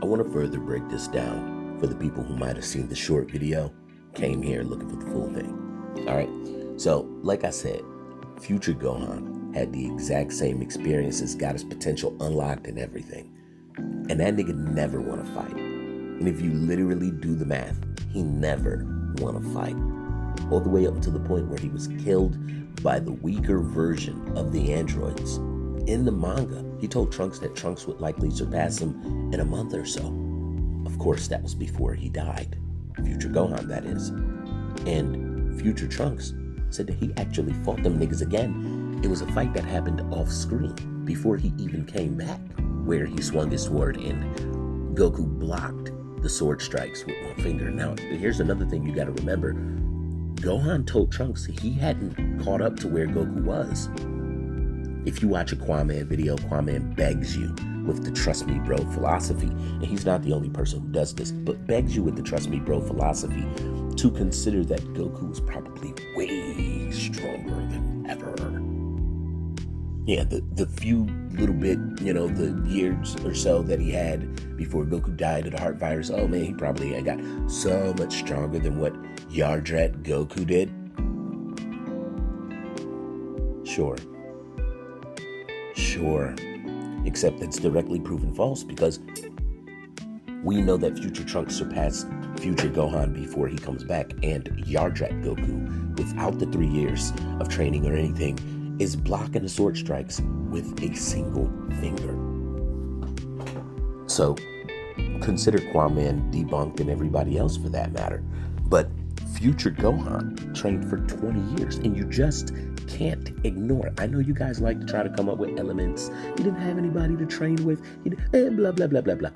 I want to further break this down for the people who might have seen the short video, came here looking for the full thing. All right. So, like I said, Future Gohan had the exact same experiences, got his potential unlocked and everything. And that nigga never want to fight. And if you literally do the math, he never want to fight. All the way up to the point where he was killed by the weaker version of the androids. In the manga, he told Trunks that Trunks would likely surpass him in a month or so. Of course, that was before he died. Future Gohan, that is. And Future Trunks said that he actually fought them niggas again. It was a fight that happened off screen before he even came back, where he swung his sword and Goku blocked the sword strikes with one finger. Now, here's another thing you gotta remember. Gohan told Trunks he hadn't caught up to where Goku was. If you watch a Kwame video, Kwame begs you with the trust me bro philosophy, and he's not the only person who does this, but begs you with the trust me bro philosophy to consider that Goku is probably way stronger than ever. Yeah, the few little bit, the years or so that he had before Goku died of the heart virus, oh man, he probably got so much stronger than what Yardrat Goku did. Sure. Except it's directly proven false because we know that Future Trunks surpassed Future Gohan before he comes back, and Yardrat Goku, without the 3 years of training or anything, is blocking the sword strikes with a single finger. So consider Kwame debunked and everybody else for that matter. But Future Gohan trained for 20 years, and you just can't ignore it. I know you guys like to try to come up with elements. He didn't have anybody to train with. Blah, blah, blah, blah, blah.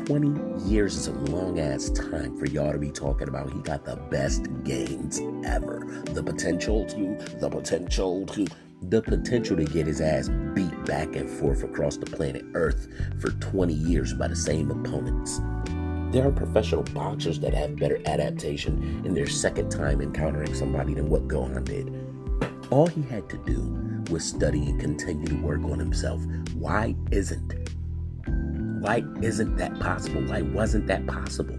20 years is a long ass time for y'all to be talking about he got the best gains ever. The potential to get his ass beat back and forth across the planet Earth for 20 years by the same opponents. There are professional boxers that have better adaptation in their second time encountering somebody than what Gohan did. All he had to do was study and continue to work on himself. Why isn't that possible? Why wasn't that possible?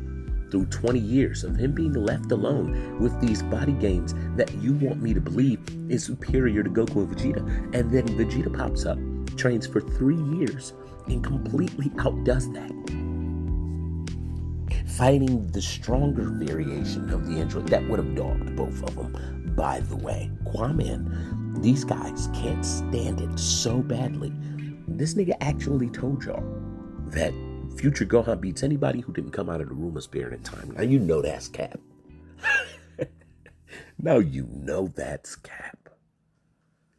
Through 20 years of him being left alone with these body gains that you want me to believe is superior to Goku and Vegeta. And then Vegeta pops up, trains for 3 years, and completely outdoes that. Fighting the stronger variation of the android that would have dogged both of them. By the way, Kwame, these guys can't stand it so badly. This nigga actually told y'all that Future Gohan beats anybody who didn't come out of the room of spirit in time. Now you know that's cap. Now you know that's cap.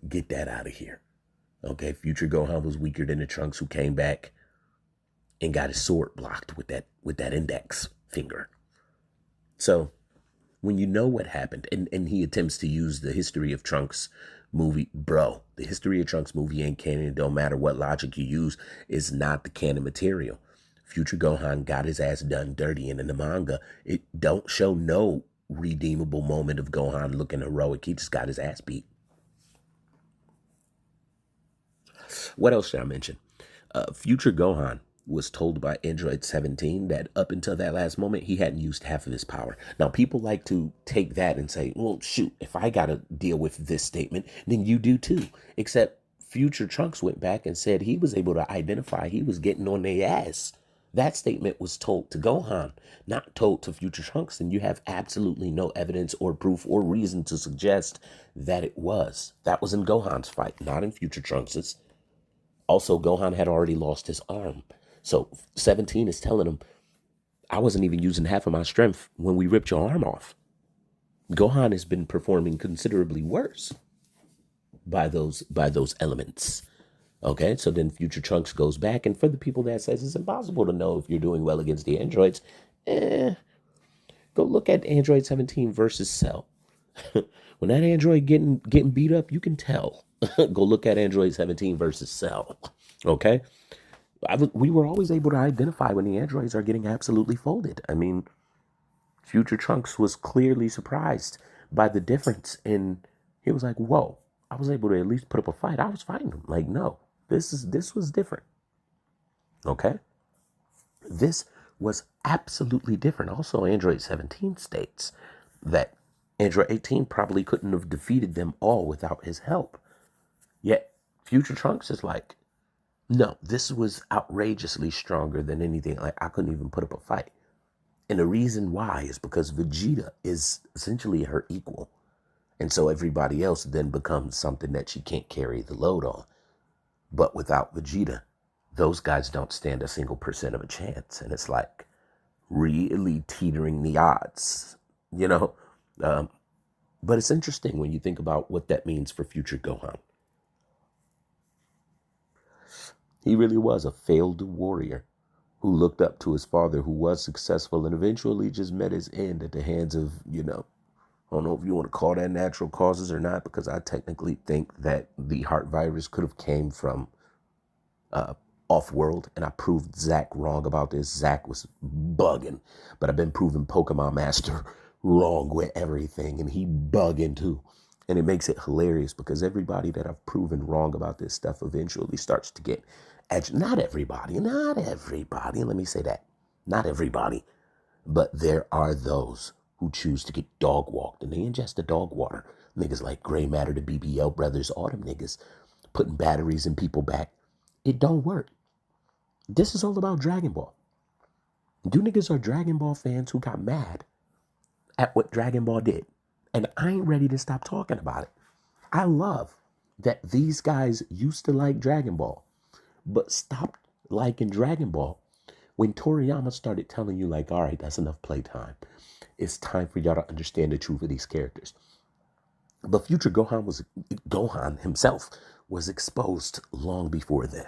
Get that out of here. Okay, Future Gohan was weaker than the Trunks who came back and got his sword blocked with that index finger. So when you know what happened, and he attempts to use the History of Trunks movie, bro, the History of Trunks movie ain't canon. It don't matter what logic you use, it's not the canon material. Future Gohan got his ass done dirty, and in the manga, it don't show no redeemable moment of Gohan looking heroic. He just got his ass beat. What else should I mention? Future Gohan was told by Android 17 that up until that last moment, he hadn't used half of his power. Now, people like to take that and say, well, shoot, if I got to deal with this statement, then you do too. Except Future Trunks went back and said he was able to identify he was getting on their ass. That statement was told to Gohan, not told to Future Trunks, and you have absolutely no evidence or proof or reason to suggest that it was. That was in Gohan's fight, not in Future Trunks's. Also, Gohan had already lost his arm. So 17 is telling him, I wasn't even using half of my strength when we ripped your arm off. Gohan has been performing considerably worse by those elements. Okay, so then Future Trunks goes back, and for the people that says it's impossible to know if you're doing well against the androids, go look at Android 17 versus Cell. When that android getting beat up, you can tell. Go look at Android 17 versus Cell. Okay? We were always able to identify when the androids are getting absolutely folded. I mean, Future Trunks was clearly surprised by the difference, and he was like, whoa, I was able to at least put up a fight. I was fighting him. Like, no, this was different. Okay? This was absolutely different. Also, Android 17 states that Android 18 probably couldn't have defeated them all without his help. Yet, Future Trunks is like, no, this was outrageously stronger than anything. Like, I couldn't even put up a fight. And the reason why is because Vegeta is essentially her equal. And so everybody else then becomes something that she can't carry the load on. But without Vegeta, those guys don't stand a single percent of a chance. And it's like really teetering the odds, you know? But it's interesting when you think about what that means for future Gohan. He really was a failed warrior who looked up to his father, who was successful and eventually just met his end at the hands of, I don't know if you want to call that natural causes or not, because I technically think that the heart virus could have came from off-world, and I proved Zach wrong about this. Zach was bugging, but I've been proving Pokemon Master wrong with everything, and he bugging too. And it makes it hilarious because everybody that I've proven wrong about this stuff eventually starts to get not everybody, let me say that. Not everybody, but there are those who choose to get dog walked and they ingest the dog water. Niggas like Gray Matter, the BBL brothers, all them niggas putting batteries in people back. It don't work. This is all about Dragon Ball. You niggas are Dragon Ball fans who got mad at what Dragon Ball did. And I ain't ready to stop talking about it. I love that these guys used to like Dragon Ball, but stopped liking Dragon Ball when Toriyama started telling you, like, all right, that's enough playtime. It's time for y'all to understand the truth of these characters. But future Gohan himself was exposed long before then.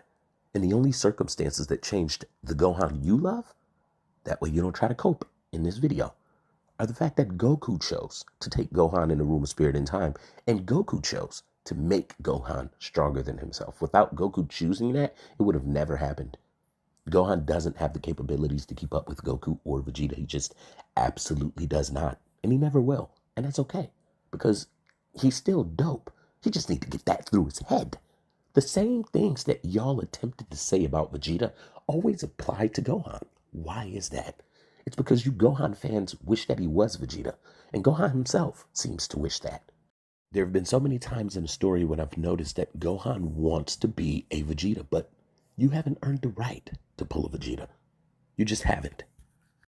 And the only circumstances that changed the Gohan you love, that way you don't try to cope in this video, are the fact that Goku chose to take Gohan in the room of spirit and time, and Goku chose to make Gohan stronger than himself. Without Goku choosing that, it would have never happened. Gohan doesn't have the capabilities to keep up with Goku or Vegeta. He just absolutely does not. And he never will. And that's okay, because he's still dope. He just needs to get that through his head. The same things that y'all attempted to say about Vegeta always apply to Gohan. Why is that? It's because you Gohan fans wish that he was Vegeta, and Gohan himself seems to wish that. There have been so many times in the story when I've noticed that Gohan wants to be a Vegeta, but you haven't earned the right to pull a Vegeta. You just haven't.